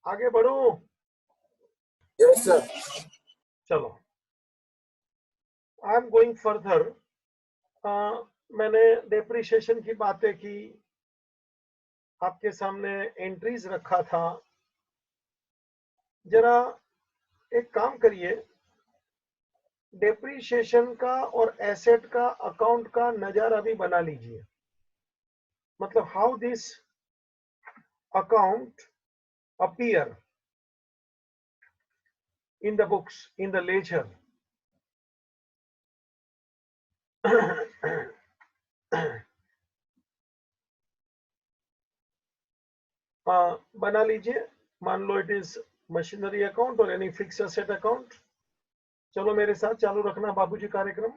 आगे बढ़ो। Yes, sir. चलो, आई एम गोइंग फर्दर। मैंने डेप्रिसिएशन की बातें की, आपके सामने एंट्रीज रखा था। जरा एक काम करिए, डेप्रिसिएशन का और एसेट का अकाउंट का नजारा भी बना लीजिए। मतलब how this account appear in the books, in the ledger. बना लीजिए। मान लो इट इज मशीनरी अकाउंट और एनी फिक्स एसेट अकाउंट। चलो मेरे साथ चालू रखना बाबूजी कार्यक्रम।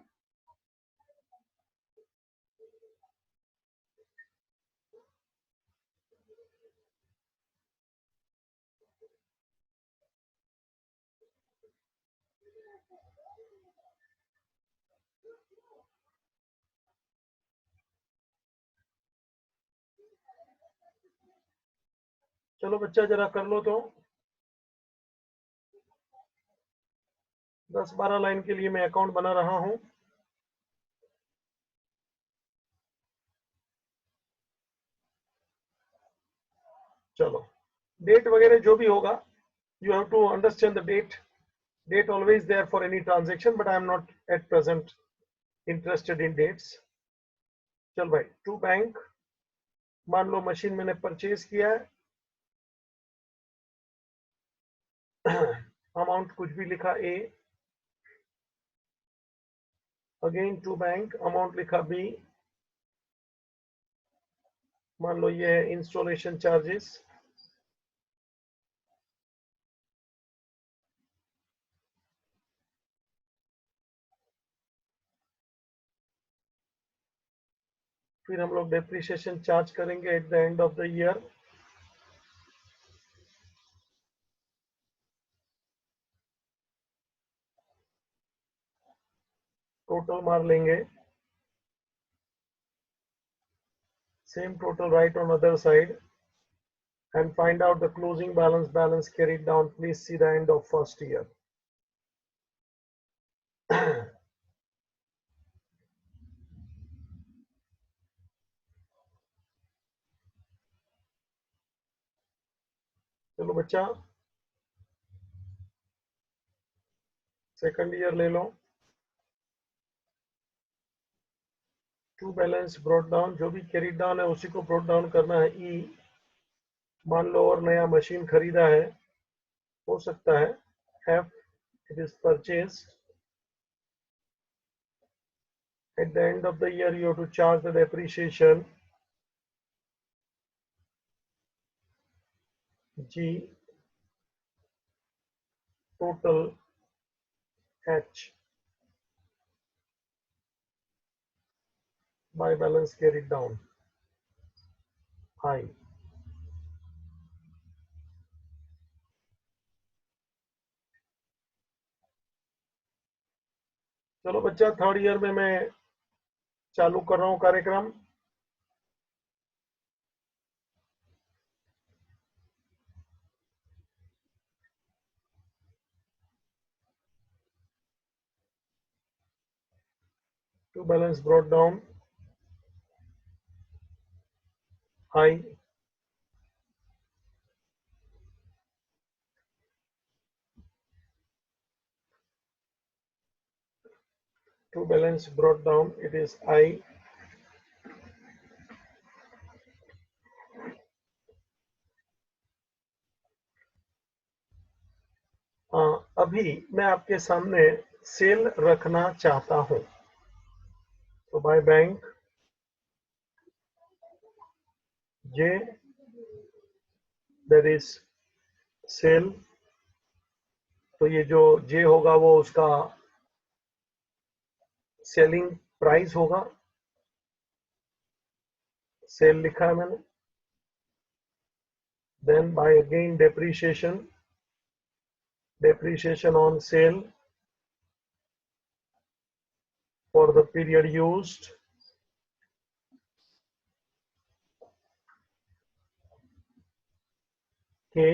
चलो बच्चा जरा कर लो तो। 10-12 लाइन के लिए मैं अकाउंट बना रहा हूं। चलो, डेट वगैरह जो भी होगा, you have to understand the date always there for any transaction, but I am not at present interested in dates. चल भाई, टू बैंक। मान लो मशीन मैंने परचेज किया है, अमाउंट कुछ भी लिखा ए। अगेन टू बैंक, अमाउंट लिखा बी। मान लो ये है इंस्टॉलेशन चार्जेस। फिर हम लोग डेप्रिसिएशन चार्ज करेंगे eight the end of the year. Total मार लेंगे, same total right on other side and find out the closing balance carried down. Please see the end of first year. चलो बच्चा, second year ले लो। To balance brought down, जो भी carried down है उसी को ब्रॉट डाउन करना है ई। मान लो और नया मशीन खरीदा है, हो सकता है F, it is purchased. At the end of the year, you have to charge the depreciation. G, total H, by balance carried down, I. चलो बच्चा, थर्ड ईयर में मैं चालू कर रहा हूं कार्यक्रम। To balance brought down, I. To balance brought down, it is I. अभी मैं आपके सामने सेल रखना चाहता हूं, तो बाय बैंक जे, देयर इज सेल। तो ये जो जे होगा वो उसका सेलिंग प्राइस होगा। सेल लिखा है मैंने। Then by again depreciation, depreciation on sale for the period used, K,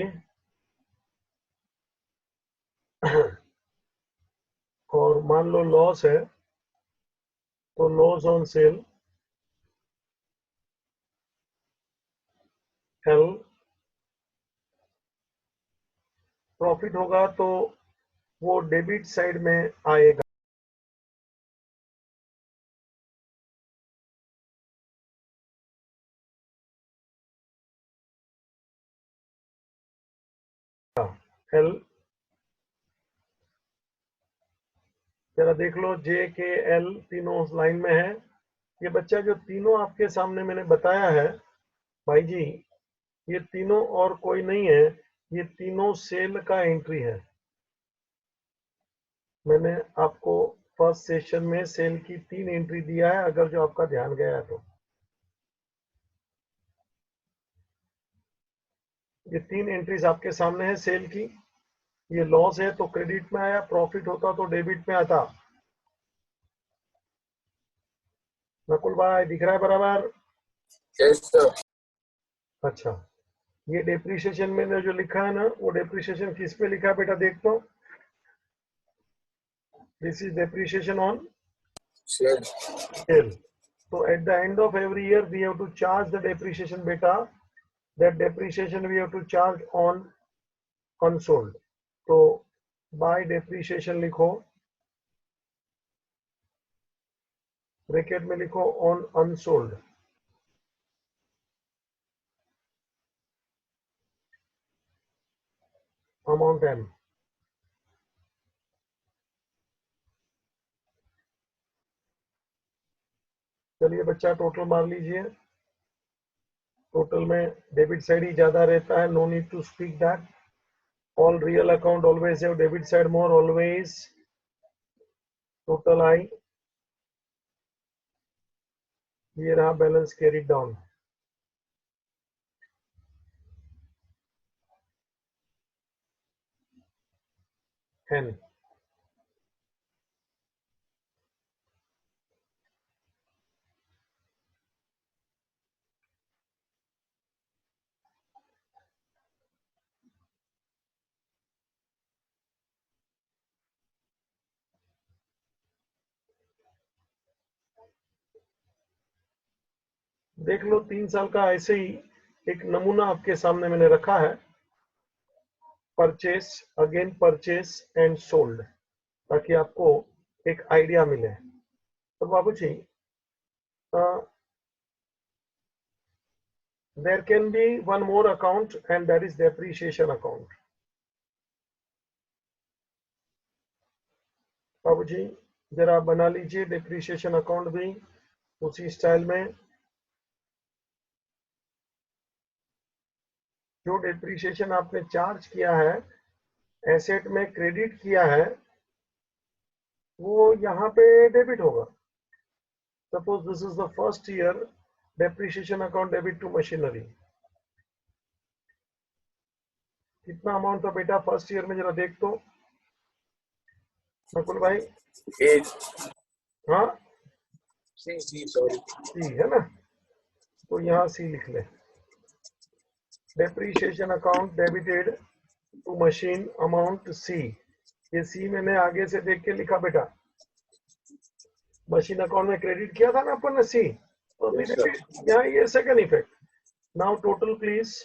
मान लो लॉस है, तो loss on sale L, profit होगा तो वो डेबिट साइड में आएगा। एल, जरा देख लो जे के एल तीनों लाइन में है। ये बच्चा जो तीनों आपके सामने मैंने बताया है भाई जी, ये तीनों और कोई नहीं है, ये तीनों सेल का एंट्री है। मैंने आपको फर्स्ट सेशन में सेल की 3 एंट्री दिया है, अगर जो आपका ध्यान गया है तो। ये 3 एंट्रीज आपके सामने है सेल की। ये लॉस है तो क्रेडिट में आया, प्रॉफिट होता तो डेबिट में आता। नकुल भाई दिख रहा है बराबर? Yes, sir. अच्छा, ये डेप्रिसिएशन मैंने जो लिखा है ना, वो डेप्रिसिएशन किस पे लिखा है बेटा, देख तो। This is depreciation on Sale. Sale. So at the end of every year we have to charge the depreciation beta. That depreciation we have to charge on unsold. तो by depreciation लिखो, bracket में लिखो on unsold, amount M। चलिए बच्चा total मार लीजिए। Total में debit side ही ज्यादा रहता है, no need to speak that. All real account always have debit side more always. Total I, ये रहा बैलेंस कैरिड डाउन। एन, देख लो 3 साल का ऐसे ही एक नमूना आपके सामने मैंने रखा है, purchase again purchase and sold, ताकि आपको एक आइडिया मिले। तो बाबू जी, there can be one more account and that is depreciation account. बाबू जी जरा बना लीजिए डेप्रिसिएशन अकाउंट भी उसी स्टाइल में। जो डेप्रिसिएशन आपने चार्ज किया है, एसेट में क्रेडिट किया है, वो यहाँ पे डेबिट होगा। Suppose this is the first year depreciation account debit to machinery. कितना अमाउंट था बेटा फर्स्ट ईयर में, जरा देख तो नकुल भाई। Eight. हाँ C, sorry. सी है ना, तो यहाँ सी लिख ले। Depreciation account debited to machine amount C. ये सी मैंने आगे से देख के लिखा बेटा, मशीन अकाउंट में क्रेडिट किया था ना अपन ने सी, तो अभी Yes, sir. यहाँ ये second effect. Now total please.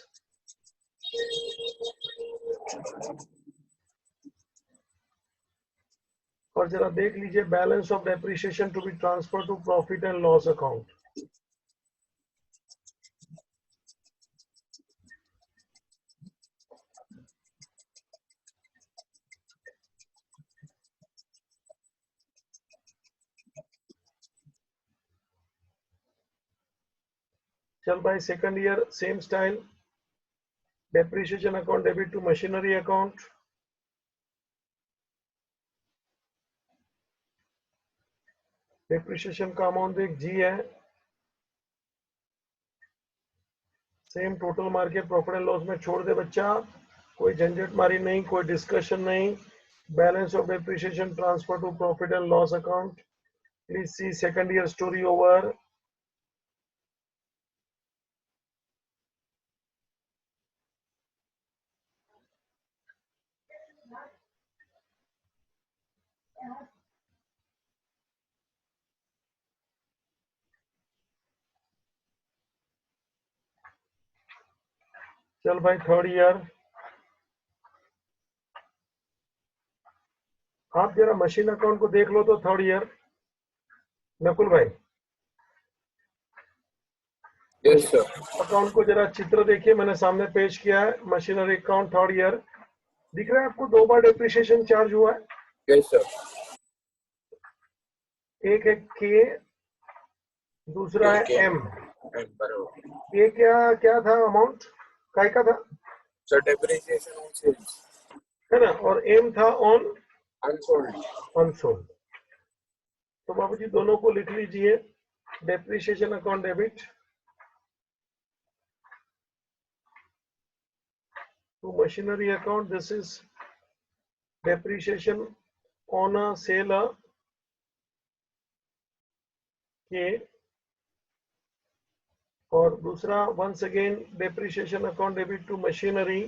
और जरा देख लीजिए balance of depreciation to be transfer to profit and loss account. चल भाई second year same style, depreciation account debit to machinery account. Depreciation का अमाउंट देख जी है, सेम टोटल मार के प्रॉफिट एंड लॉस में छोड़ दे बच्चा, कोई झंझट मारी नहीं, कोई डिस्कशन नहीं। Balance of depreciation transfer to profit and loss account. Please see second year story over. चल भाई थर्ड ईयर, आप जरा मशीन अकाउंट को देख लो तो थर्ड ईयर। नकुल भाई Yes, sir. अकाउंट को जरा चित्र देखिए, मैंने सामने पेश किया है। मशीनरी अकाउंट थर्ड ईयर दिख रहा है आपको, 2 बार डेप्रिसिएशन चार्ज हुआ है। Yes, sir. एक है के, दूसरा है Okay. एम। And बराबर. ये क्या क्या था, अमाउंट काय का था, So depreciation on sales. है ना, और एम था ऑन Unsold. अनसोल्ड। तो बाबूजी दोनों को लिख लीजिए, depreciation account debit to machinery account. This is depreciation on a sale के, और दूसरा once again depreciation account debit to machinery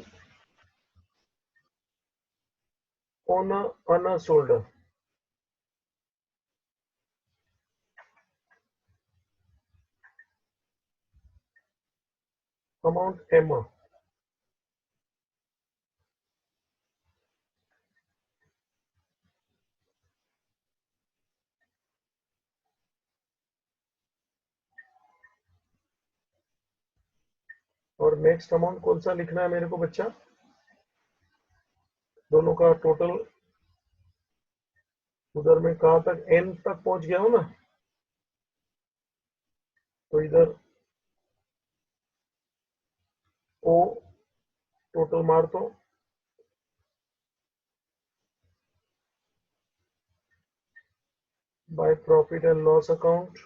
on a unsold. Amount M. और नेक्स्ट अमाउंट कौन सा लिखना है मेरे को बच्चा, दोनों का टोटल उधर में कहां तक एन तक पहुंच गया हूं ना, तो इधर ओ टोटल मार दो, by profit and loss account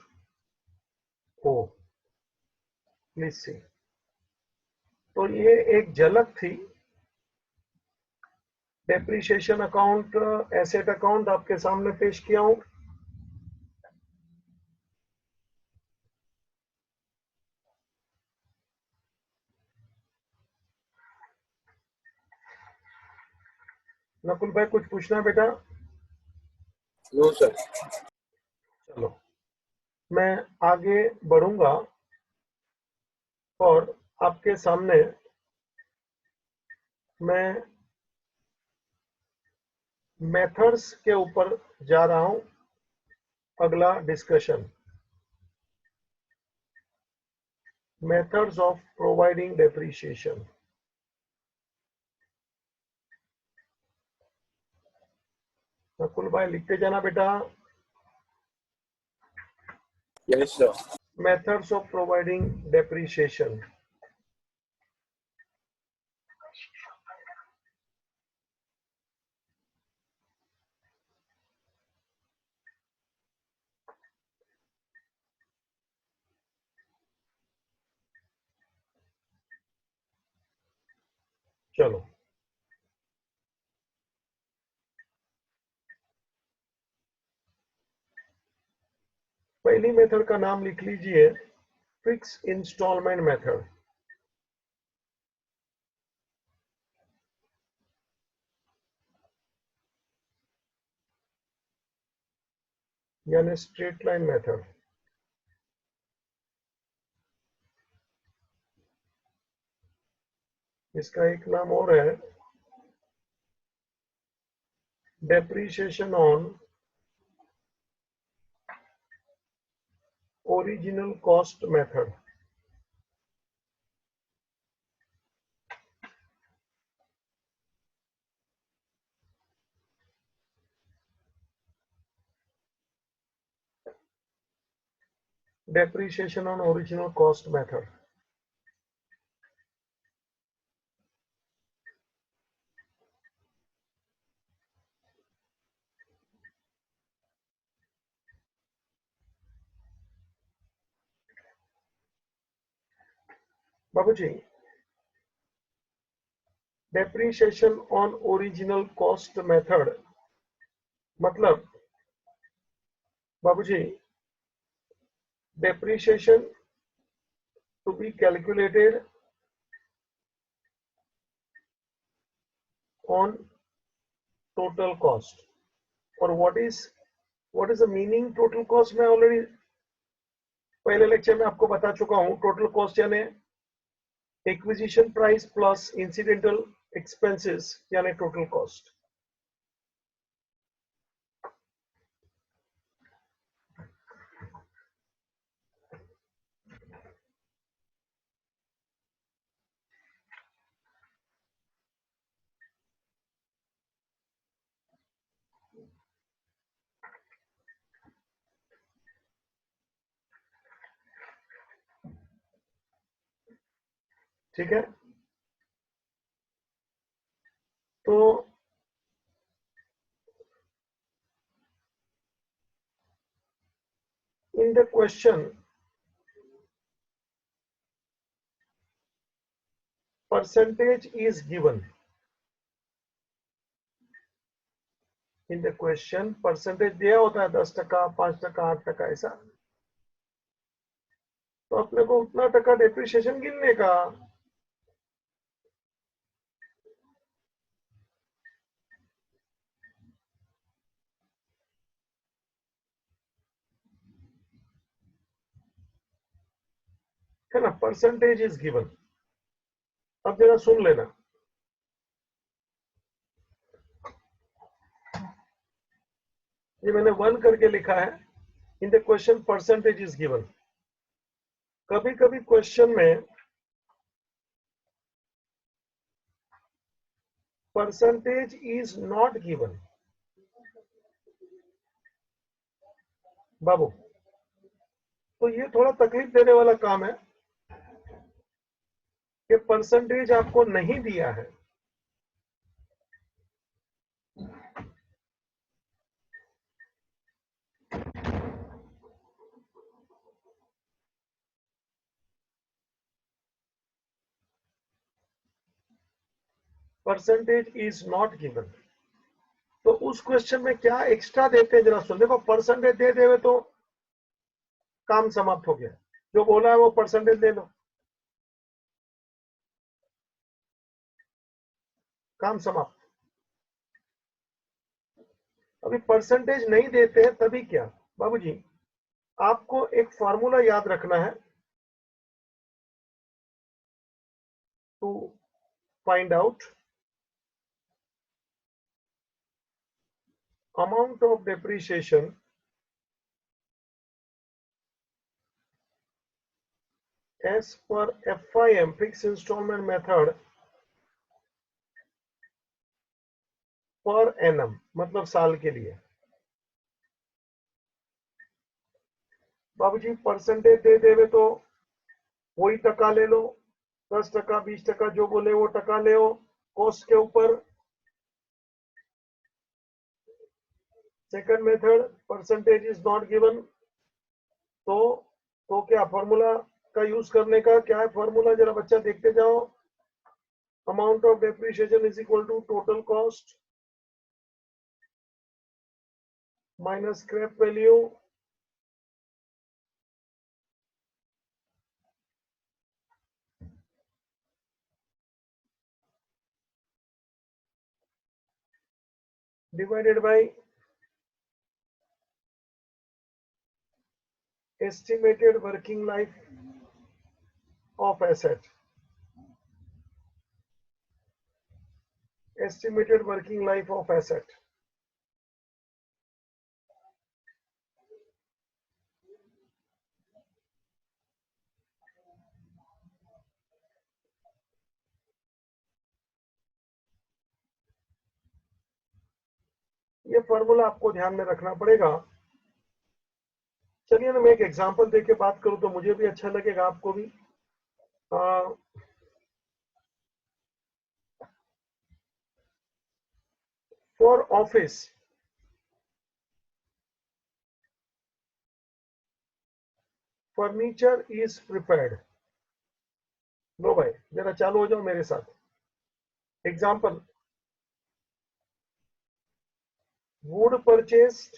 ओ, प्लीज सी। तो ये एक झलक थी, डेप्रिसिएशन अकाउंट एसेट अकाउंट आपके सामने पेश किया हूं। नकुल भाई कुछ पूछना है बेटा? No, sir. चलो मैं आगे बढ़ूंगा और आपके सामने मैं मेथड्स के ऊपर जा रहा हूं। अगला discussion, methods of providing depreciation. Nakul भाई लिखते जाना बेटा, Yes, sir. Methods of providing depreciation. चलो पहली मेथड का नाम लिख लीजिए, फिक्स इंस्टॉलमेंट मेथड, यानी स्ट्रेट लाइन मेथड। इसका एक नाम और है, depreciation on original cost method. depreciation on original cost method। बाबूजी depreciation on original cost method मतलब बाबूजी depreciation to be calculated on total cost। और what is the meaning total cost? मैं ऑलरेडी पहले लेक्चर में आपको बता चुका हूं। टोटल कॉस्ट यानी acquisition price plus incidental expenses यानी टोटल कॉस्ट। ठीक है, तो in the question percentage is given, in the question percentage दिया होता है 10%, 5%, 8% ऐसा, तो अपने को उतना टका डेप्रिसिएशन गिनने का। है ना, परसेंटेज इज गिवन। अब जरा सुन लेना, ये मैंने 1 करके लिखा है, in the question percentage is given. कभी कभी क्वेश्चन में परसेंटेज इज नॉट गिवन बाबू, तो ये थोड़ा तकलीफ देने वाला काम है कि परसेंटेज आपको नहीं दिया है। परसेंटेज इज नॉट गिवन, तो उस क्वेश्चन में क्या एक्स्ट्रा देते हैं जरा सुन। देखो परसेंटेज दे देवे तो काम समाप्त हो गया, जो बोला है वो परसेंटेज ले लो, काम समाप्त। अभी परसेंटेज नहीं देते हैं तभी क्या बाबूजी, आपको एक फॉर्मूला याद रखना है to find out amount of depreciation as per FIM fixed installment method per annum, मतलब साल के लिए। बाबूजी परसेंटेज दे देवे तो वही टका ले लो, 10%, 20%, जो बोले वो टका ले लो कॉस्ट के ऊपर। Second method percentage is not given, तो क्या फॉर्मूला का यूज करने का क्या है फॉर्मूला, जरा बच्चा देखते जाओ। Amount of depreciation is equal to total cost minus scrap value divided by estimated working life of asset, estimated working life of asset। ये फॉर्मूला आपको ध्यान में रखना पड़ेगा। चलिए ना मैं एक एग्जांपल देके बात करूं तो मुझे भी अच्छा लगेगा, आपको भी। For office furniture is prepared. लो भाई जरा चालू हो जाओ मेरे साथ। एग्जांपल, वुड परचेस्ड,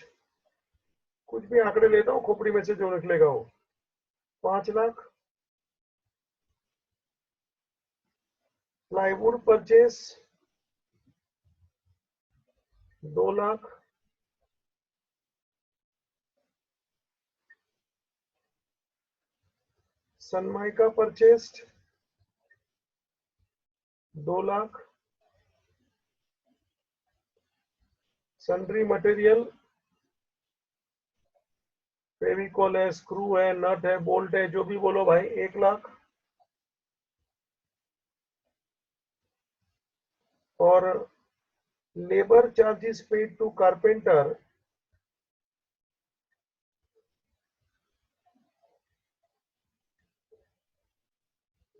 कुछ भी आंकड़े लेता हूं खोपड़ी में से जो निकलेगा वो, 5 lakh. Plywood purchase 2 lakh. Sunmica purchased 2 lakh. Sundry material, Fevicol है, स्क्रू है, नट है, बोल्ट है, जो भी बोलो भाई, 1 लाख। और labour charges paid to carpenter,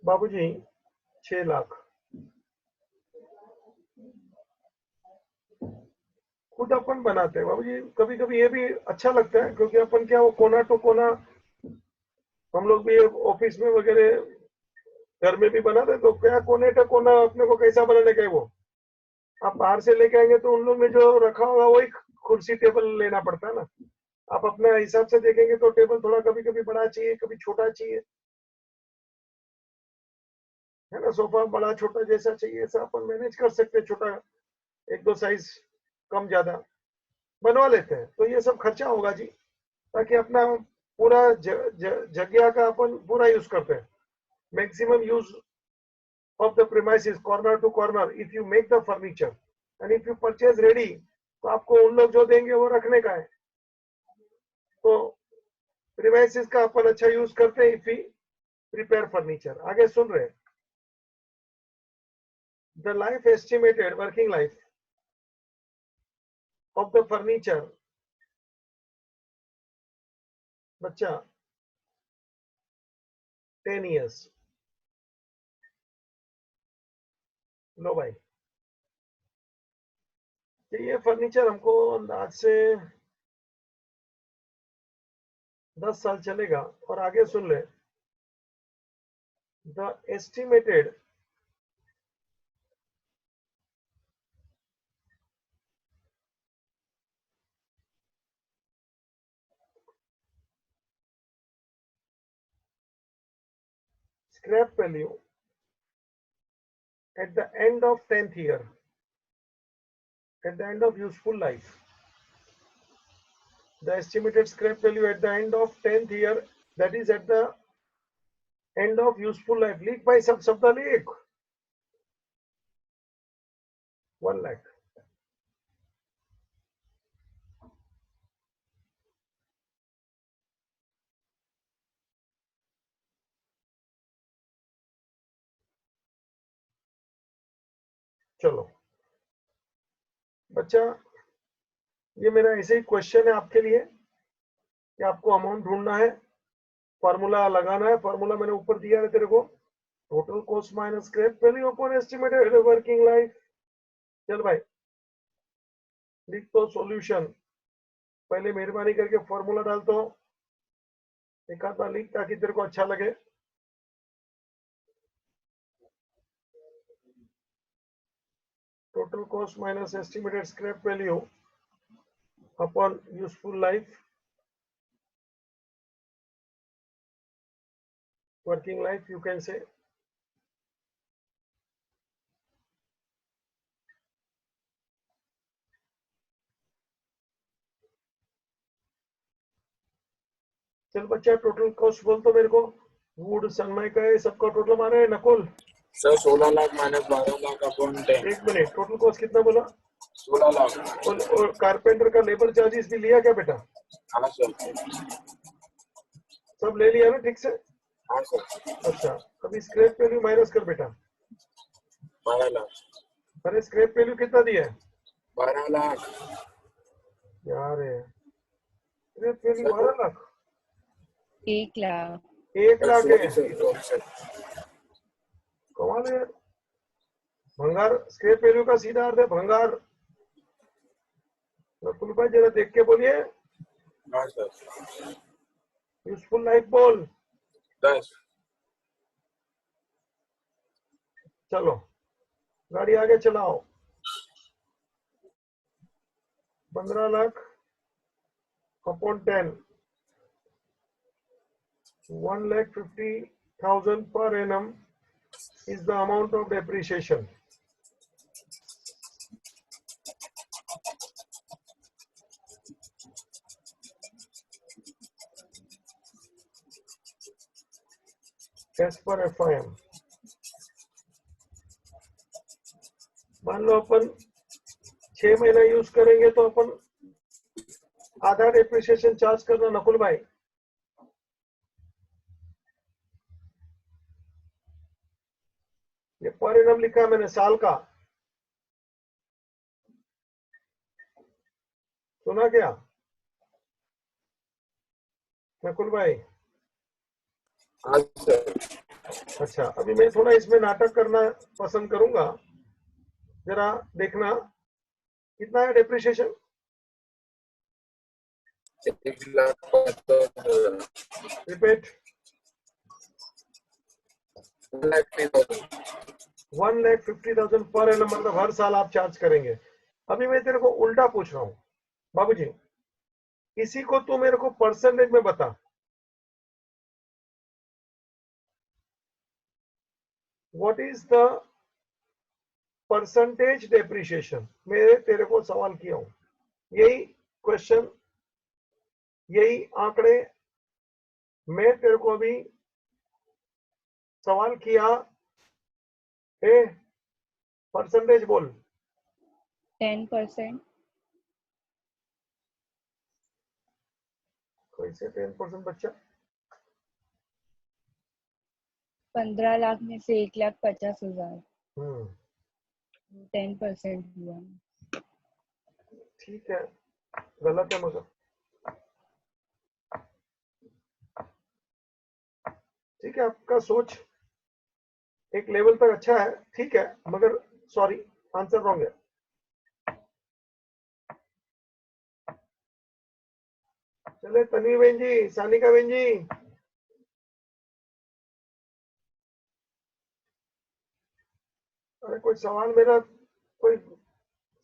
बाबूजी 6 लाख। खुद अपन बनाते हैं बाबूजी, कभी कभी ये भी अच्छा लगता है, क्योंकि अपन क्या, वो कोना टू कोना हम लोग भी ऑफिस में वगैरह घर में भी बनाते, तो क्या कोने का कोना अपने को कैसा बनाने का है, वो आप बाहर से लेके आएंगे तो उन लोग ने जो रखा होगा वही कुर्सी टेबल लेना पड़ता है ना। आप अपने हिसाब से देखेंगे तो टेबल थोड़ा कभी कभी बड़ा चाहिए, कभी छोटा चाहिए, है ना। सोफा बड़ा छोटा जैसा चाहिए ऐसा अपन मैनेज कर सकते हैं, छोटा 1-2 साइज कम ज्यादा बनवा लेते हैं। तो ये सब खर्चा होगा जी, ताकि अपना पूरा जगह का अपन पूरा यूज करते हैं, maximum use of the premises corner to corner if you make the furniture, and if you purchase ready तो आपको उन लोग जो देंगे वो रखने का है। तो प्रीमाइसिस का अपन अच्छा यूज करते हैं इफ वी प्रिपेयर फर्नीचर। आगे सुन रहे, the life estimated working life of the furniture, बच्चा 10 years। लो भाई, ये फर्नीचर हमको आज से 10 साल चलेगा। और आगे सुन ले, the estimated scrap value at the end of 10th year, at the end of useful life, the estimated scrap value at the end of 10th year, that is at the end of useful life, लिख भाई सब शब्द लिख, 1 लाख। चलो बच्चा, ये मेरा ऐसे ही क्वेश्चन है आपके लिए कि आपको अमाउंट ढूंढना है, फार्मूला लगाना है। फार्मूला मैंने ऊपर दिया है तेरे को, total cost minus scrap value upon estimated working life. चल भाई लिख तो सॉल्यूशन, पहले मेहरबानी करके फॉर्मूला डाल तो एक आध बार लिख, ताकि तेरे को अच्छा लगे। Total cost minus estimated scrap value upon useful life, working life you can say। चल बच्चा टोटल कॉस्ट बोल तो मेरे को, वुड सनमाइका है सबका टोटल मारे Nakul. Sir 16 lakh minus 12 lakh upon 10। एक मिनट, टोटल कॉस्ट कितना बोला? 16 लाख। और कारपेंटर का लेबर चार्जेस भी लिया क्या बेटा? हाँ सर। सब ले लिया ना ठीक से? हाँ सर। अच्छा, अभी स्क्रैप वैल्यू माइनस कर बेटा। 12 लाख। अरे स्क्रैप वैल्यू कितना दिया है? 12 लाख यार है, स्क्रैप वैल्यू 12 लाख। 1 लाख। 1 लाख है, सर। कमाल है यार। भंगार स्क्रैप वैल्यू का सीधा अर्थ है भंगार। नकुल भाई जरा देख के बोलिए। हाँ सर। यूजफुल लाइफ बोल। 10। चलो गाड़ी आगे चलाओ। 15 lakh upon 10, 1,50,000 per annum is the amount of depreciation. As per FIM. मान लो अपन 6 महीना यूज करेंगे तो अपन आधा डेप्रिसिएशन चार्ज करना नकुल भाई। ये पर एनम लिखा है मैंने साल का, सुना क्या नकुल भाई? हाँ सर। अच्छा, अभी मैं थोड़ा इसमें नाटक करना पसंद करूंगा, जरा देखना कितना है डेप्रिसिएशन। 1,50,000। रिपीट। 1,50,000। 1,50,000 पर एनम, मतलब हर साल आप चार्ज करेंगे। अभी मैं तेरे को उल्टा पूछ रहा हूँ बाबूजी, इसी को तू मेरे को परसेंटेज में बता। What is the percentage depreciation? मैं तेरे को सवाल किया हूं, यही क्वेश्चन, यही आंकड़े मैं तेरे को अभी सवाल किया। ए परसेंटेज बोल। 10%. कैसे 10% बच्चा? 15 लाख में से 1,50,000 हम्म, 10% हुआ। ठीक है, गलत है मगर ठीक है, आपका सोच एक लेवल तक अच्छा है, ठीक है, मगर सॉरी, आंसर रॉन्ग है। चले तन्वी बहन जी, सानिका बहन जी, अरे कोई सवाल मेरा कोई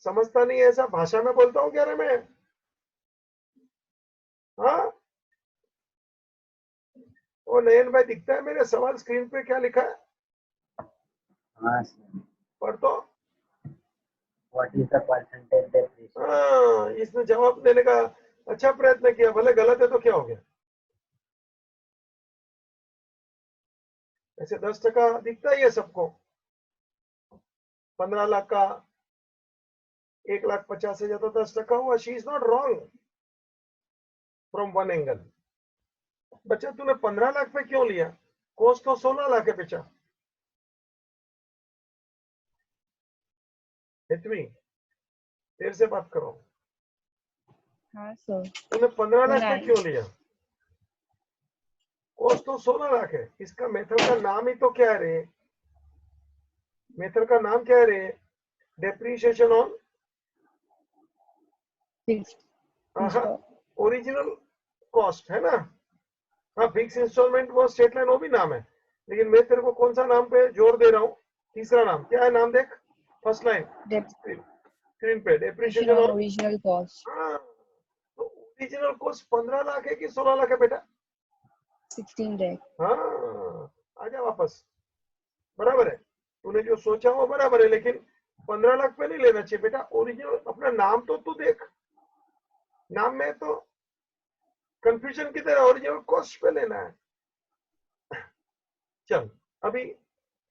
समझता नहीं है, ऐसा भाषा में बोलता हूँ क्या रे मैं? हाँ, वो नयन भाई दिखता है मेरे सवाल स्क्रीन पे क्या लिखा है? हाँ सर। पढ़ तो। What is the percentage depreciation? हाँ, इसने जवाब देने का अच्छा प्रयत्न किया, भले गलत है तो क्या हो गया? ऐसे 10% दिखता ही है सबको। 15 लाख का 1,50,000 से ज्यादा 10% हुआ। She is not wrong from one angle. बच्चा तूने 15 लाख पे क्यों लिया? कोस्ट तो 16 लाख है बेचा। हितवी, तेरे से बात करो, हाँ सर। तूने 15 लाख पे सुनाई। क्यों लिया? कोस्ट तो 16 लाख है। इसका मेथड का नाम ही तो क्या है रे? मेथड का नाम क्या है रे? Depreciation on fixed. Original cost है ना? हाँ, फिक्स इंस्टॉलमेंट वो स्टेट लाइन, वो भी नाम है, लेकिन मैं तेरे को कौन सा नाम पे जोर दे रहा हूँ? तीसरा नाम क्या है? नाम देख, फर्स्ट लाइन स्क्रीन पे, depreciation on on. Original cost हाँ, तो ओरिजिनल कॉस्ट 15 लाख है कि 16 लाख है बेटा? 16 lakh. हाँ, आजा वापस। बराबर है, तूने जो सोचा वो बराबर है, लेकिन 15 लाख पे नहीं लेना चाहिए बेटा। ओरिजिनल अपना नाम तो तू देख, नाम में तो कंफ्यूजन की तरह ओरिजिनल कॉस्ट पे लेना है। चल, अभी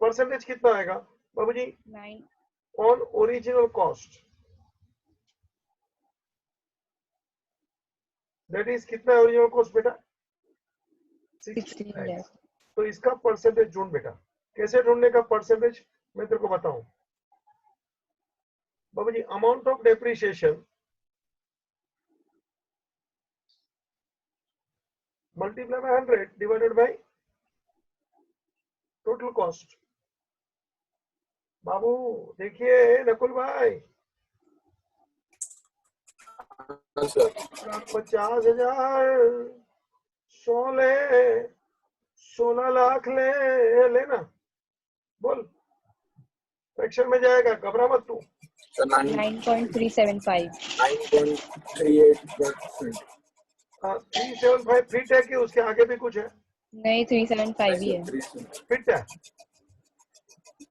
परसेंटेज कितना आएगा बाबूजी 9. On original cost? That is कितना है ओरिजिनल कॉस्ट बेटा? 16 16 lakh. तो इसका परसेंटेज ढूंढ बेटा। कैसे ढूंढने का परसेंटेज मैं तेरे को बताऊं बाबूजी। Amount of depreciation multiply by 100 divided by total cost. बाबू देखिए नकुल भाई, हाँ सर। 50,000 100 ले, 16 लाख ले लेना। बोल, फ्रैक्शन में जाएगा, घबरा मत तू। सर 9.375. 9.38%। 375 फिट है कि उसके आगे भी कुछ है? नहीं, 375 ही है. फिट है।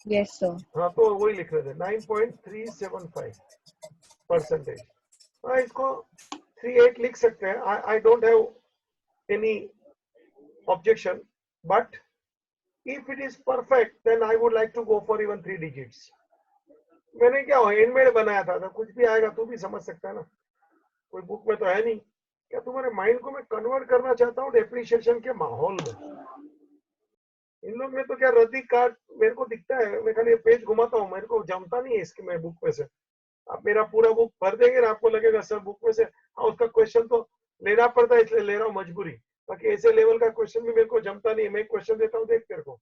Yes sir. हाँ, तो वही लिख रहे थे 9.375%। हाँ, इसको 38 लिख सकते हैं। I don't have any objection, but if it is perfect then I would like to go for even 3 digits. मैंने क्या हैंडमेड बनाया था, तो कुछ भी आएगा तू भी समझ सकता है ना, कोई बुक में तो है नहीं। क्या तुम्हारे माइंड को मैं कन्वर्ट करना चाहता हूँ डेप्रिशिएशन के माहौल में। इन लोग में तो क्या रद्दी कार्ड मेरे को दिखता है, मैं खाली पेज घुमाता हूँ, मेरे को जमता नहीं है इसके मैं बुक में से। आप मेरा पूरा बुक भर देंगे ना, आपको लगेगा सर बुक में से हाँ उसका क्वेश्चन तो लेना पड़ता है इसलिए ले रहा हूँ मजबूरी, बाकी ऐसे लेवल का क्वेश्चन भी मेरे को जमता नहीं है। मैं क्वेश्चन देता हूँ, देख तेरे को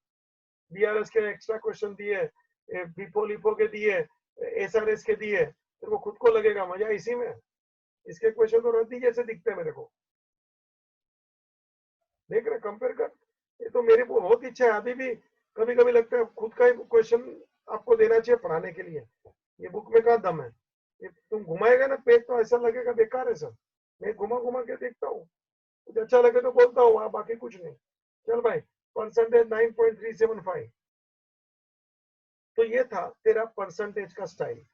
बीआरएस के एक्स्ट्रा क्वेश्चन दिए, बीपो लिपो के दिए, एसआरएस के दिए, तेरे को खुद को लगेगा मजा इसी में। इसके क्वेश्चन तो रद्दी जैसे दिखते हैं मेरे को, देख रहे कंपेयर कर। ये तो मेरे को बहुत इच्छा है, अभी भी कभी कभी लगता है खुद का ही क्वेश्चन आपको देना चाहिए पढ़ाने के लिए। ये बुक में क्या दम है, ये तुम घुमाएगा ना पेज तो ऐसा लगेगा बेकार है सर। मैं घुमा घुमा के देखता हूँ, कुछ अच्छा लगे तो बोलता हूँ, बाकी कुछ नहीं। चल भाई, परसेंटेज 9.375। तो ये था तेरा परसेंटेज का स्टाइल।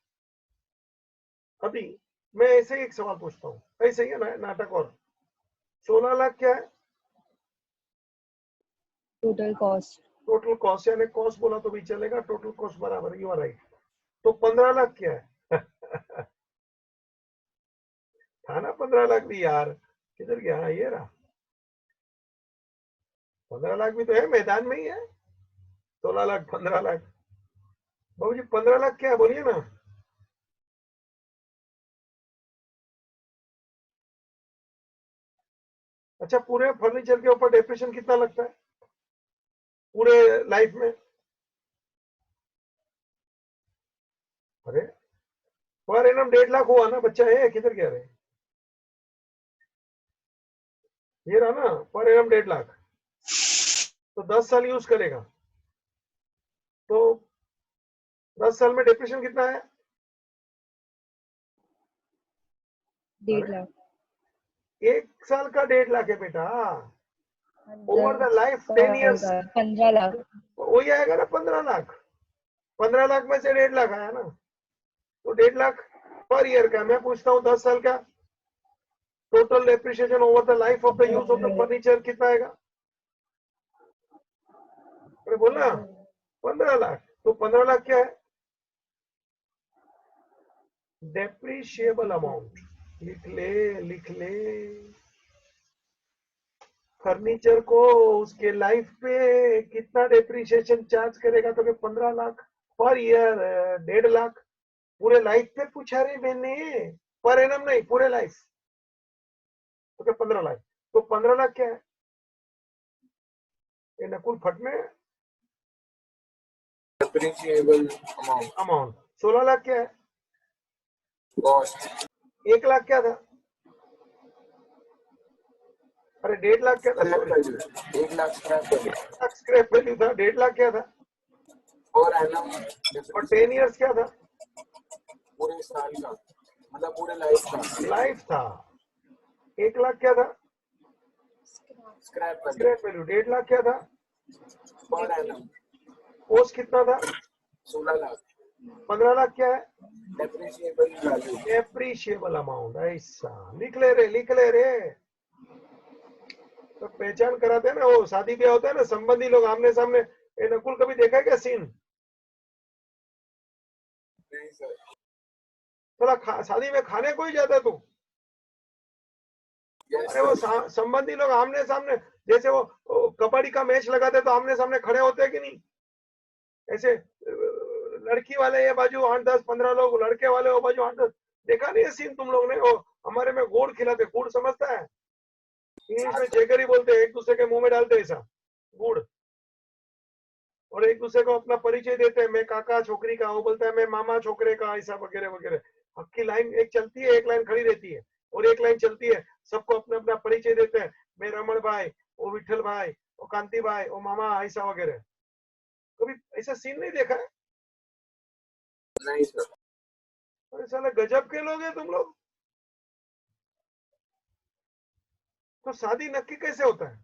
अभी मैं ऐसे ही एक सवाल पूछता हूँ, ऐसे ही है ना नाटक। और 16 लाख क्या है टोटल कॉस्ट। टोटल कॉस्ट, यानी कॉस्ट बोला तो भी चलेगा, टोटल कॉस्ट बराबर, यू आर राइट। तो 15 लाख क्या है था ना 15 लाख भी यार, किधर गया? हाँ, ये रहा 15 लाख भी तो है, मैदान में ही है। 16 लाख 15 लाख, बाबू जी 15 लाख क्या है बोलिए ना। अच्छा, पूरे फर्नीचर के ऊपर डेप्रिसिएशन कितना लगता है पूरे लाइफ में? अरे पर एनम 1.5 लाख हुआ ना, बच्चा है किधर गया रहे? ये रहा ना पर एनम 1.5 लाख, तो 10 साल यूज करेगा तो 10 साल में डेप्रिसिएशन कितना है? 1.5 लाख। 1 साल का 1.5 लाख है बेटा, over the life 10 years 15 lakh. वही आएगा ना 15 लाख। 15 लाख में से 1.5 लाख आया ना, तो 1.5 लाख पर ईयर का। मैं पूछता हूँ 10 साल का total depreciation over the life of the use of the furniture कितना आएगा? अरे बोलना 15 लाख। तो 15 लाख क्या है? Depreciable amount. लिख ले लिख ले, फर्नीचर को उसके लाइफ पे कितना डेप्रिसिएशन चार्ज करेगा, तो 15 लाख पर ईयर। 1.5 लाख पूरे लाइफ पे पूछा रे मैंने, पर एनम नहीं, पूरे लाइफ। तो क्या 15 लाख, तो 15 लाख क्या है? ये नकुल फट में Depreciable amount. अमाउंट। 16 लाख क्या है? Cost. 1 लाख क्या था? अरे 1.5 लाख क्या था? Scrap sorry, value. 1 lakh scrap value. 1 lakh scrap value था। 1.5 लाख क्या था? और annum और 10 ईयर्स क्या था? पूरे साल का, मतलब पूरे लाइफ का लाइफ था। 1 लाख क्या था? Scrap value scrap value. 1.5 lakh क्या था? पर annum कॉस्ट कितना था? 16 लाख 15 लाख क्या है? depreciable value. Appreciable amount. ऐसा लिख ले रे, लिख ले रे। तो पहचान कराते हैं ना, वो शादी ब्याह होता है ना, संबंधी लोग आमने सामने। ए नकुल कभी देखा है क्या सीन? नहीं सर, थोड़ा शादी में खाने को ही जाता है तू? yes अरे वो sir. संबंधी लोग आमने सामने, जैसे वो कबड्डी का मैच लगाते तो आमने सामने खड़े होते हैं कि नहीं? ऐसे लड़की वाले ये बाजू 8 10 15 लोग, लड़के वाले वो बाजू 8 10। देखा नहीं है सीन तुम लोग ने? वो हमारे में गुड़ खिलाते, गुड़ समझता है? इंग्लिश में जेगरी बोलते हैं, एक दूसरे के मुंह में डालते ऐसा गुड़, और एक दूसरे को अपना परिचय देते हैं, मैं काका छोकरी का, वो बोलता है मैं मामा छोकरे का, ऐसा वगैरह वगैरह। हक्की लाइन एक चलती है, एक लाइन खड़ी रहती है, और एक लाइन चलती है, सबको अपना अपना परिचय देते हैं, मैं रमन भाई, वो विठल भाई, वो कांति भाई, वो मामा, ऐसा वगैरह। कभी ऐसा सीन नहीं देखा है? नहीं सर. अरे साला गजब के लोग हैं तुम लोग। तो शादी नक्की कैसे होता है?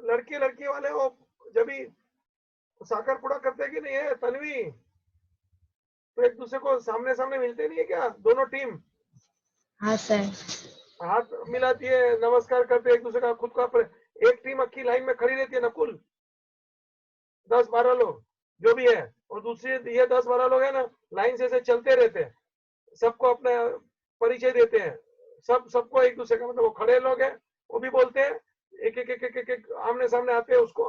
लड़की लड़की वाले वो जब भी साकर पुड़ा करते कि नहीं है तन्वी, तो एक दूसरे को सामने सामने मिलते नहीं है क्या दोनों टीम? हाँ सर। हाथ मिलाती है, नमस्कार करते एक दूसरे का, खुद का एक टीम अक्की लाइन में खड़ी रहती है नकुल, 10 12 लोग, जो भी है। और दूसरी ये 10-12 लोग है ना, लाइन से ऐसे चलते रहते हैं, सबको अपना परिचय देते हैं, सबको एक दूसरे का, मतलब वो खड़े लोग हैं वो भी बोलते हैं, एक एक एक एक एक, एक आमने सामने आते हैं उसको,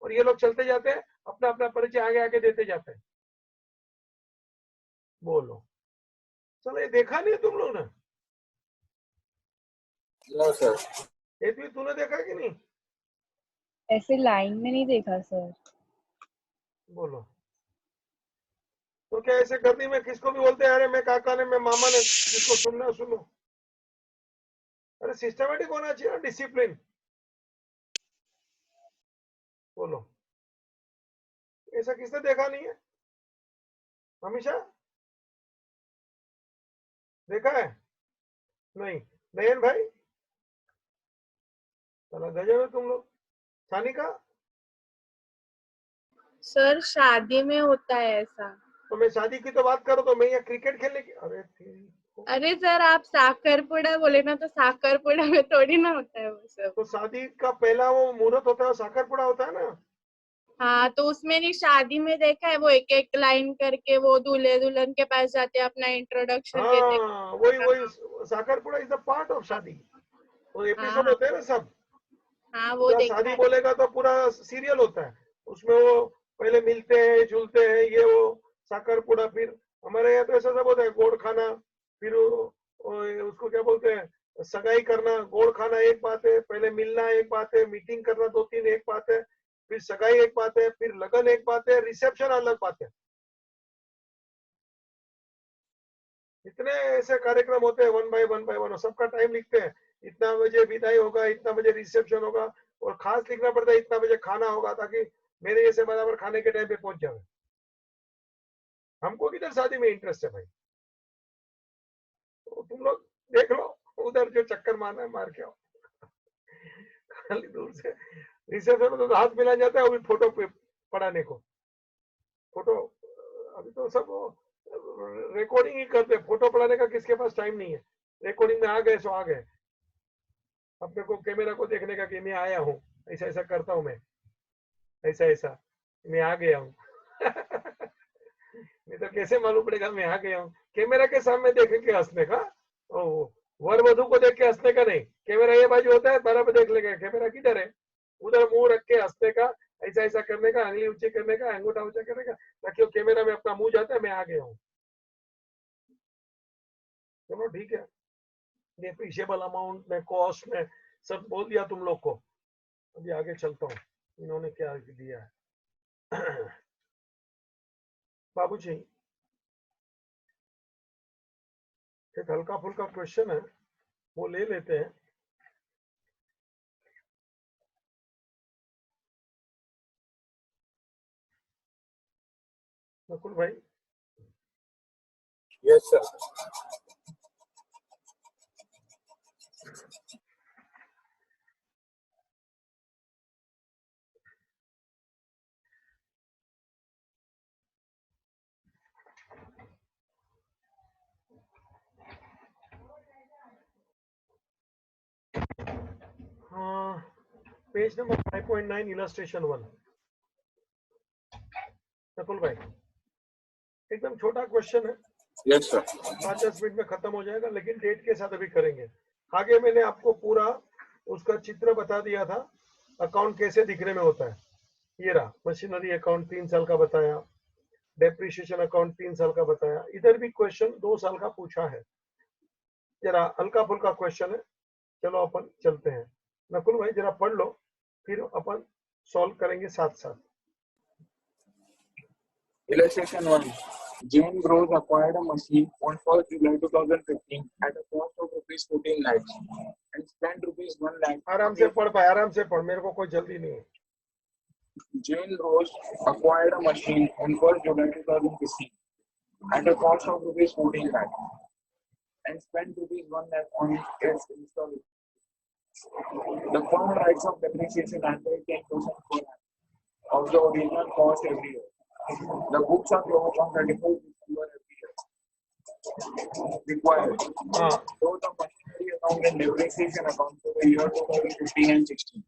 और ये लोग चलते जाते हैं, अपना अपना परिचय आगे आगे देते जाते हैं। बोलो, चलो ये देखा नहीं तुम लोग ने? No sir. ये भी तूने देखा कि नहीं? ऐसे लाइन में नहीं देखा सर। बोलो, तो क्या ऐसे गर्दी में किसको भी बोलते हैं अरे मैं काका ने, मैं मामा ने, जिसको सुनना सुनो। अरे सिस्टमेटिक होना चाहिए ना, डिसिप्लिन। बोलो, ऐसा किसने देखा नहीं है? हमेशा देखा है? नहीं? नयन भाई, चला गजब है तुम लोग। सानिका, सर शादी में होता है ऐसा। तो मैं शादी की तो बात करो, तो मैं यहाँ क्रिकेट खेलने की, अरे अरे सर आप साकरपुड़ा बोले ना, तो साकरपुड़ा में थोड़ी ना होता है वो सब। तो शादी का पहला वो मुहूर्त होता है, साकरपुड़ा होता है ना। हाँ तो उसमें नहीं, शादी में देखा है वो एक एक लाइन करके वो दूल्हे दुल्हन के पास जाते हैं, अपना इंट्रोडक्शन देते हैं। हाँ वही वही, साकरपुड़ा इज द पार्ट ऑफ शादी। तो एपिसोड हाँ होते हैं ना सब। हाँ वो पूरा देखा शादी है। बोलेगा तो पूरा सीरियल होता है, उसमें वो पहले मिलते हैं झूलते हैं, ये वो साकरपुड़ा, फिर हमारे यहाँ तो ऐसा सब होता है, गोड़ खाना, फिर उसको क्या बोलते हैं, सगाई करना। गोड़ खाना एक बात है, पहले मिलना एक बात है, मीटिंग करना 2-3 एक बात है, फिर सगाई एक बात है, फिर लगन एक बात है, रिसेप्शन अलग बात है। इतने ऐसे कार्यक्रम होते हैं, वन बाय वन, और सबका टाइम लिखते हैं, इतना बजे विदाई होगा, इतना बजे रिसेप्शन होगा, और खास लिखना पड़ता है इतना बजे खाना होगा, ताकि मेरे जैसे बराबर खाने के टाइम पे पहुंच जाए। हमको किधर शादी में इंटरेस्ट है भाई? तो तुम लोग देख लो, उधर जो चक्कर मारना है मार के आओ। खाली दूर से रिसेप्शन में तो हाथ मिला जाता है, वो भी फोटो पे पढ़ाने को। फोटो अभी तो सब रिकॉर्डिंग ही करते हैं, फोटो पढ़ाने का किसके पास टाइम नहीं है। रिकॉर्डिंग में आ गए सो आ गए, अपने को कैमरा को देखने का कि मैं आया हूँ, ऐसा ऐसा करता हूँ मैं, ऐसा ऐसा मैं आ गया हूँ। नहीं तो कैसे मालूम पड़ेगा मैं आ गया हूँ? कैमरा के सामने देख के हंसने का, ओ वर वधु को देख के हंसने का नहीं। कैमरा ये बाजू होता है, बराबर देख लेगा कैमरा किधर है, उधर मुंह रख के हंसने का, ऐसा ऐसा करने का, अंगली ऊंची करने का, अंगूठा ऊंचा करने का, ताकि वो कैमरा में अपना मुंह जाता है मैं आ गया हूँ। चलो ठीक है, डेप्रिशिएबल अमाउंट में, कॉस्ट में, सब बोल दिया तुम लोग को। अभी आगे चलता हूँ, इन्होंने क्या दिया है। बाबूजी, एक हल्का फुल्का क्वेश्चन है, वो ले लेते हैं। नकुल भाई, यस सर। हाँ, पेज नंबर 5.9 इलस्ट्रेशन 1। नकुल भाई, एकदम छोटा क्वेश्चन है, यस सर। 5-10 मिनट में खत्म हो जाएगा, लेकिन डेट के साथ अभी करेंगे। आगे मैंने आपको पूरा उसका चित्र बता दिया था, अकाउंट कैसे दिखने में होता है। ये रहा मशीनरी अकाउंट 3 साल का बताया, डेप्रिशिएशन अकाउंट 3 साल का बताया। इधर भी क्वेश्चन 2 साल का पूछा है, जरा हल्का फुल्का क्वेश्चन है। चलो अपन चलते हैं। नकुल भाई जरा पढ़ लो, फिर अपन सॉल्व करेंगे साथ साथ। Illustration 1. Jane Gross acquired a machine on 1st July 2015 at a cost of rupees 14 lakhs and spent rupees 1 lakh. आराम से पढ़ पाए, आराम से पढ़, मेरे को कोई जल्दी नहीं है। Jane Gross acquired a machine on 1st July 2015 at a cost of rupees 14 lakhs and spent rupees 1 lakh on its installation. The firm writes off depreciation at 10% per annum of the original cost every year. The books are closed on 31st December every year. Required. So the machinery account and depreciation account for the year 2015 and 16.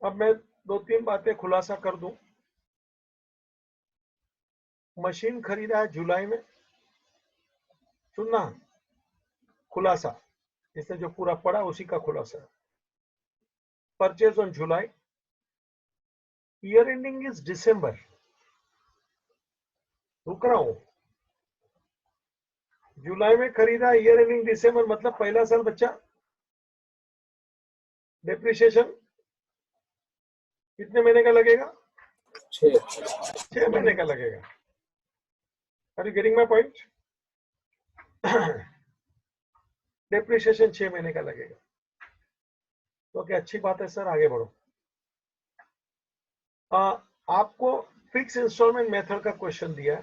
अब मैं 2-3 बातें खुलासा कर दूं। Machine खरीदा है जुलाई में, सुनना खुलासा, इससे जो पूरा पड़ा उसी का खुलासा है। Purchase on July, year ending is December, रुक रहा हूं, जुलाई में खरीदा, ईयर एंडिंग दिसंबर, मतलब पहला साल बच्चा डेप्रिसिएशन कितने महीने का लगेगा? 6 महीने का लगेगा। Are you getting my point? Depreciation 6 महीने का लगेगा। तो क्या अच्छी बात है सर, आगे बढ़ो। आपको फिक्स इंस्टॉलमेंट मेथड का क्वेश्चन दिया है,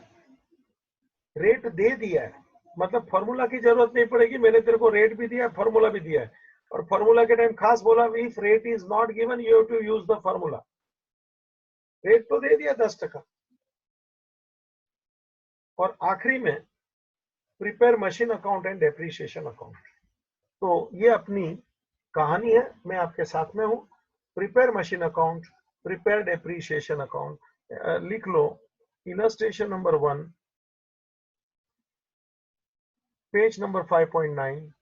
रेट दे दिया है, मतलब फॉर्मूला की जरूरत नहीं पड़ेगी, मैंने तेरे को रेट भी दिया है, फॉर्मूला भी दिया है, और फॉर्मूला के टाइम खास बोला if rate is not given you have to use the formula. Rate तो दे दिया 10%, और आखिरी में prepare machine account and depreciation account. तो ये अपनी कहानी है, मैं आपके साथ में हूं। Prepare machine account, prepare depreciation account, लिख लो इलस्ट्रेशन नंबर 1, पेज नंबर 5.9।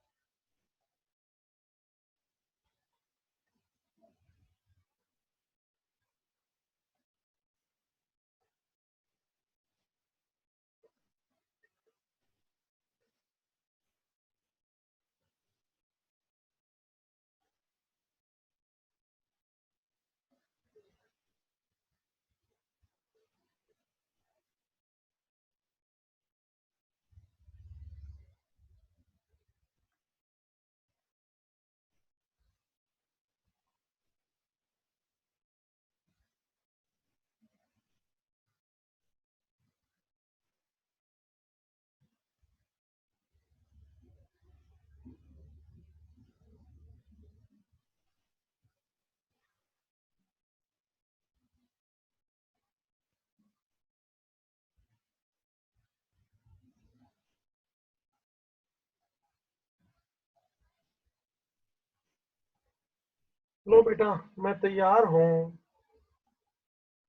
लो बेटा मैं तैयार हूं,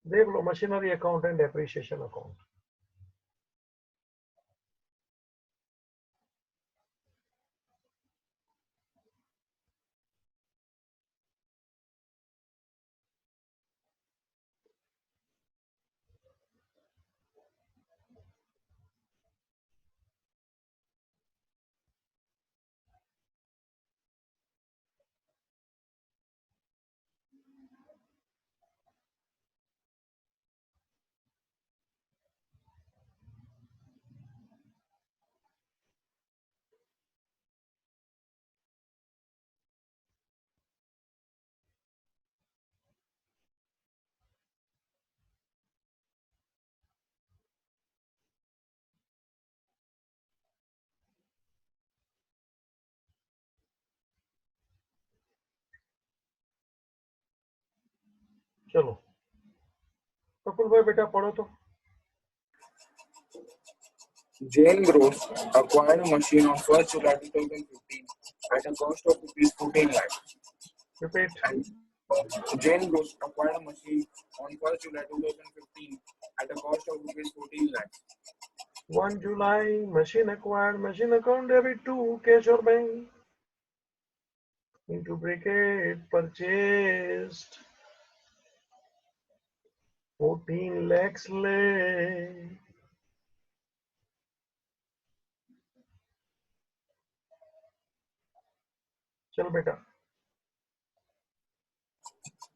देख लो machinery account and depreciation account. चलो प्रफुल भाई बेटा पढ़ो तो। Jane Gross acquired a machine on 1st July 2015 at a cost of rupees 14 lakh. Repeat. And Jane Gross acquired a machine on 1st July 2015 at a cost of rupees 14 lakh. 1 July, machine acquired, machine account debit to cash or bank, into bracket purchased 14 lakhs ले। चल बेटा,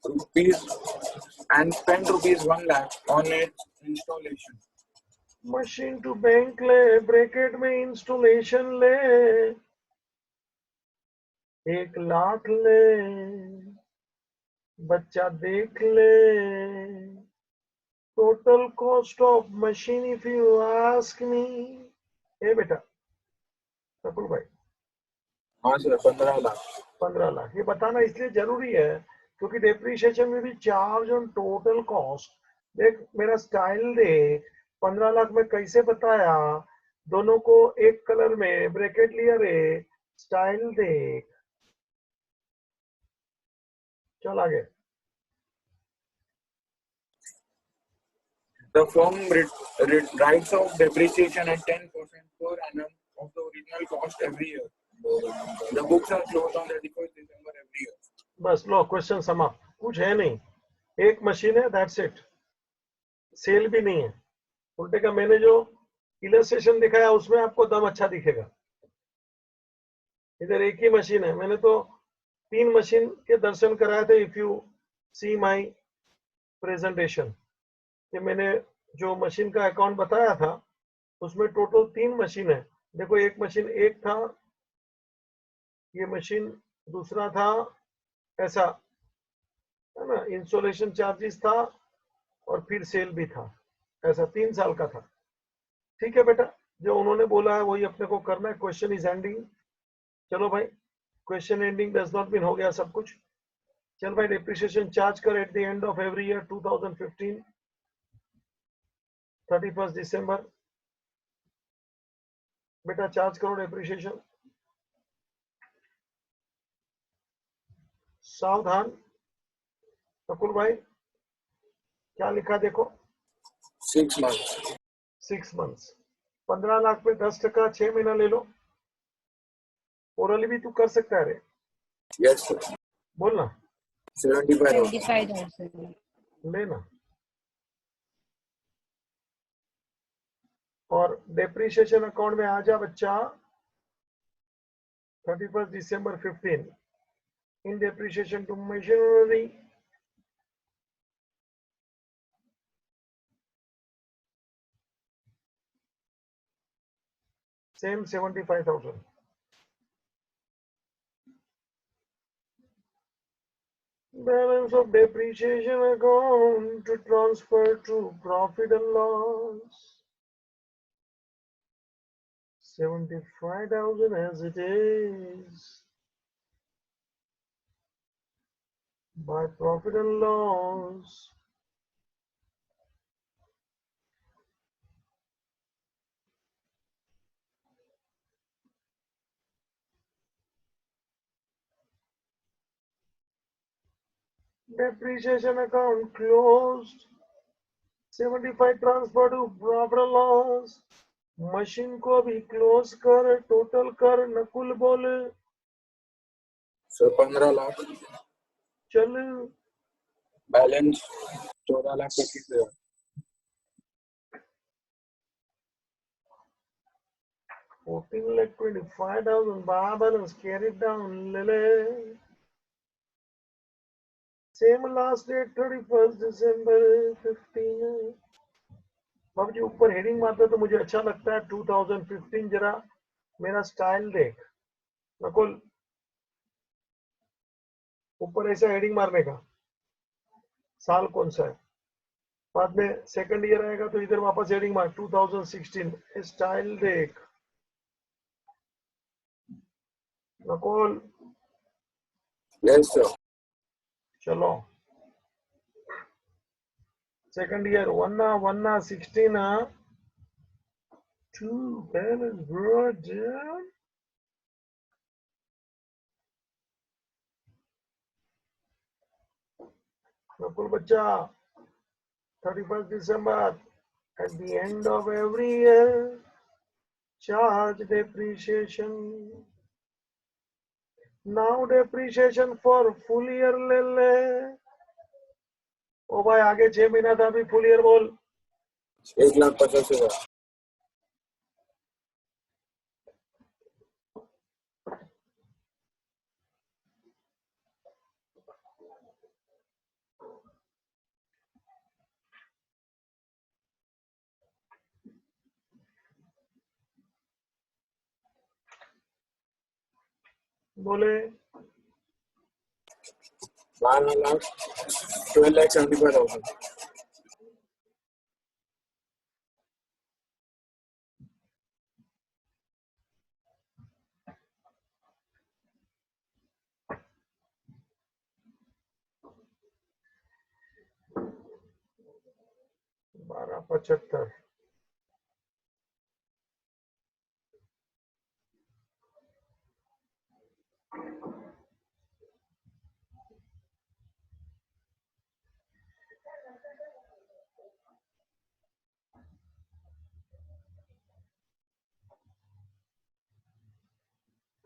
Rupees and spent rupees 1 lakh on its installation. Machine to bank ले, bracket में installation ले 1 लाख ले, बच्चा देख ले, total cost of machine if you ask me. ए बेटा प्रफुल भाई, हाँ सर, 15 लाख। 15 लाख ये बताना इसलिए जरूरी है क्योंकि डेप्रिसिएशन में भी चार्ज ऑन टोटल कॉस्ट। देख मेरा स्टाइल देख, 15 लाख में कैसे बताया, दोनों को एक कलर में ब्रैकेट लिया रे, स्टाइल देख। चल आगे। The firm writes off depreciation at 10% per annum of the original cost every year. The books are closed on 31st December every year. बस लो क्वेश्चन समाप्त, कुछ है नहीं, एक मशीन है, दैट्स इट, सेल भी नहीं है। उल्टे का मैंने जो इलस्ट्रेशन दिखाया उसमें आपको दम अच्छा दिखेगा, इधर एक ही मशीन है, मैंने तो 3 मशीन के दर्शन कराए थे। If you see my presentation, कि मैंने जो मशीन का अकाउंट बताया था उसमें टोटल 3 मशीन है। देखो एक मशीन एक था, ये मशीन दूसरा था, ऐसा है ना, इंस्टॉलेशन चार्जेस था और फिर सेल भी था, ऐसा 3 साल का था। ठीक है बेटा, जो उन्होंने बोला है वही अपने को करना है। क्वेश्चन इज एंडिंग, चलो भाई, question ending does not mean हो गया सब कुछ। चल भाई, डेप्रिसिएशन चार्ज कर eight the end of every year 2015 31 दिसंबर, बेटा चार्ज करो डेप्रिसिएशन। सावधान नकुल भाई, क्या लिखा देखो, 6 months. 6 मंथ्स, 15 लाख में 10%, 6 महीना ले लो। ओरली भी तू कर सकता है रे, Yes, sir. बोलना, 75,000. 75,000. लेना। और डेप्रिसिएशन अकाउंट में आ जा बच्चा 31 December 15 in depreciation to machinery, same 75,000। Balance of depreciation account to transfer to profit and loss, 75,000 as it is. By profit and loss, depreciation account closed, 75 transfer to profit and loss। Machine को भी close कर, total कर, नकुल बोले So 15 lakh. चल। Balance 14,25,000. 14,25,000 bar balance, carry it down, lele। Same last date 31st December 15। बाबू जी ऊपर heading मारते तो मुझे अच्छा लगता है 2015, जरा मेरा स्टाइल देख नकुल, ऊपर ऐसा हेडिंग मारने का, साल कौन सा है, बाद में सेकंड ईयर आएगा तो इधर वापस हेडिंग मार 2016, स्टाइल देख नकुल। Yes, sir. चलो सेकंड ईयर, वन्ना 16 to balance brought down. Nakul बच्चा 31st December at the end of every year charge depreciation। Now depreciation for full year ले ले। ओ भाई आगे 6 महीना था, अभी फुल ईयर बोल। 1,50,000. बोले 12 lakh. 12,75,000. बारह 75।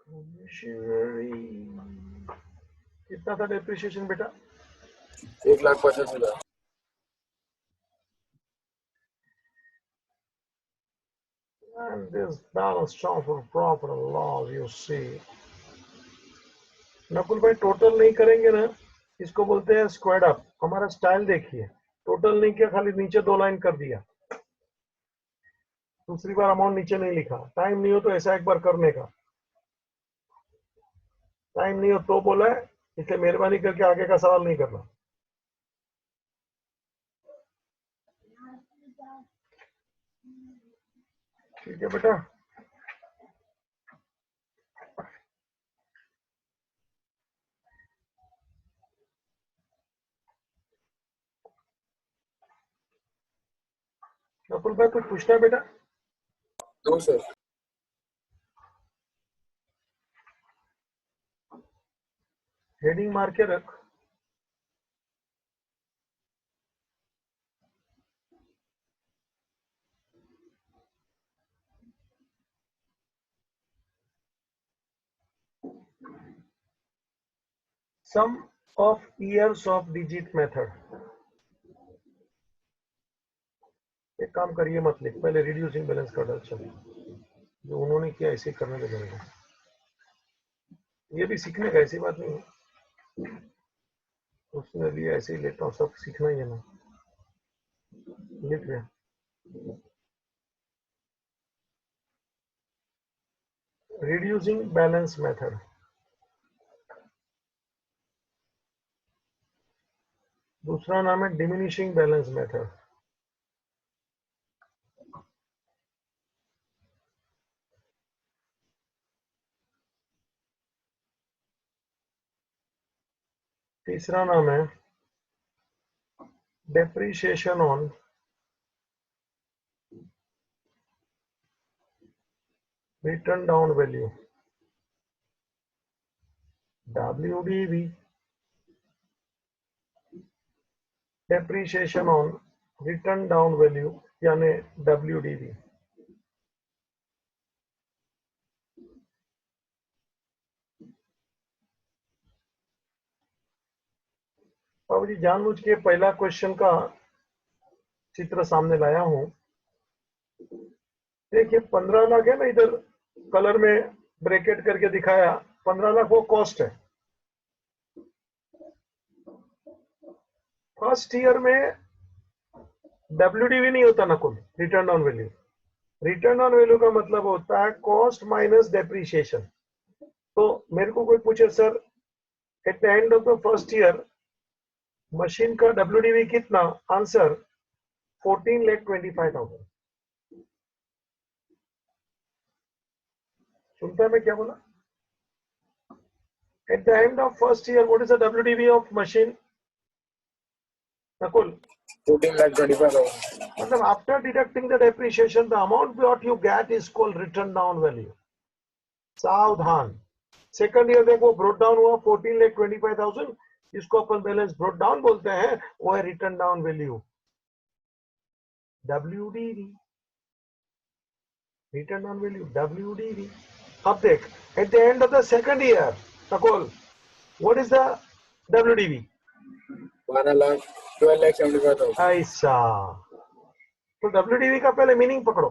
मशीनरी कितना था डेप्रिसिएशन बेटा? 1,50,000। And this balance transfer proper laws you see. Nakul भाई टोटल नहीं करेंगे ना, इसको बोलते हैं स्क्वाड अप। हमारा स्टाइल देखिए, टोटल नहीं किया, खाली नीचे 2 लाइन कर दिया, दूसरी बार अमाउंट नीचे नहीं लिखा। टाइम नहीं हो तो ऐसा एक बार करने का, टाइम नहीं हो तो बोला है, इसलिए मेहरबानी करके आगे का सवाल नहीं करना। ठीक है बेटा। नकुल भाई कुछ पूछना है बेटा? दो सर। हेडिंग मार के रख। Sum of years of digit method. एक काम करिए, मत लिख, पहले रिड्यूसिंग बैलेंस कर डाल। चलो जो उन्होंने किया ऐसे ही करने लगे मेरे को, ये भी सीखने का, ऐसी बात नहीं है, उसने भी ऐसे ही लेता हूँ, सब सीखना ही है ना। लिख रहे रिड्यूसिंग बैलेंस मेथड। दूसरा नाम है डिमिनिशिंग बैलेंस मेथड। तीसरा नाम है depreciation on return down value, WDV। Depreciation on return down value यानी WDV। बाबू जी जानबूझ के पहला क्वेश्चन का चित्र सामने लाया हूं। देखिए 15 लाख है ना, इधर कलर में ब्रैकेट करके दिखाया, 15 लाख वो कॉस्ट है। फर्स्ट ईयर में WDV नहीं होता ना, कुल return on value. Return on value का मतलब होता है कॉस्ट माइनस डेप्रिसिएशन। तो मेरे को कोई पूछे sir eight the end of the first year machine का WDV कितना, आंसर 14,25,000। सुनता है मैं क्या बोला? At the end of first year, what is the WDV of machine? Nakul? 14,25,000। मतलब after deducting the depreciation, the amount what you get is called return down value. सावधान। Second year देखो brought down हुआ 14,25,000, इसको अपन balance brought down बोलते हैं, वो है return down value WDV। Return down value WDV। अब देख eight the end of the second year Nakul, what is the WDV? 12,75,000। ऐसा तो WDV का पहले मीनिंग पकड़ो।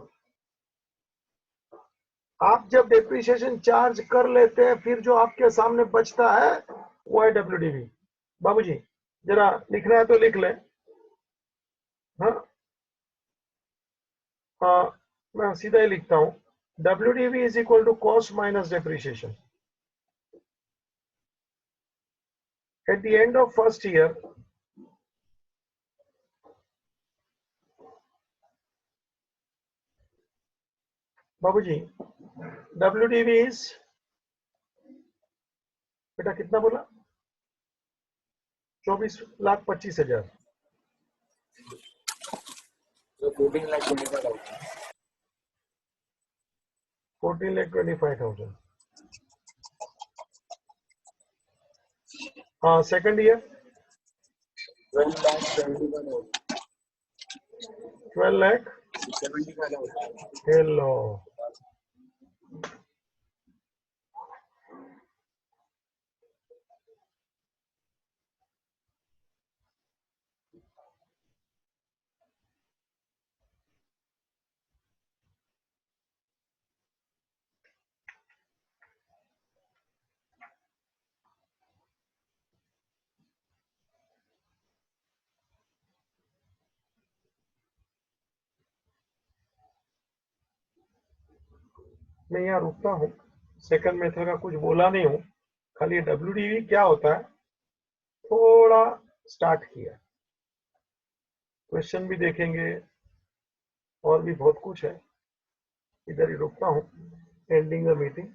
आप जब डेप्रिसिएशन चार्ज कर लेते हैं, फिर जो आपके सामने बचता है वो है WDV। बाबूजी जरा लिखना है तो लिख ले। हाँ मैं सीधा ही लिखता हूं, WDV is equal to cost minus depreciation. At the end of first year बाबूजी WDV इज, बेटा कितना बोला? 24,25,000। 14,25,000। 14,25,000। हाँ सेकंड ईयर 12,75,000। 12,75,000। हेलो मैं यहाँ रुकता हूँ, सेकंड मेथड का कुछ बोला नहीं हूँ, खाली WDV क्या होता है थोड़ा स्टार्ट किया। क्वेश्चन भी देखेंगे और भी बहुत कुछ है। इधर ही रुकता हूँ, एंडिंग द मीटिंग।